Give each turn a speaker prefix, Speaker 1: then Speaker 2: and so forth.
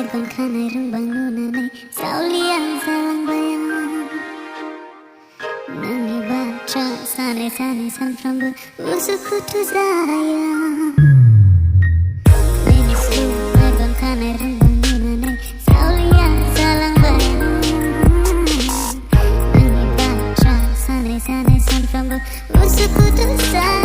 Speaker 1: megon kanai rumbang nunane saulian salang bayang nani baca sane san frambu usuku tu sayang Minislu megon kanai rumbang nunane saulian salang bayang nani baca sane san frambu usuku tu sayang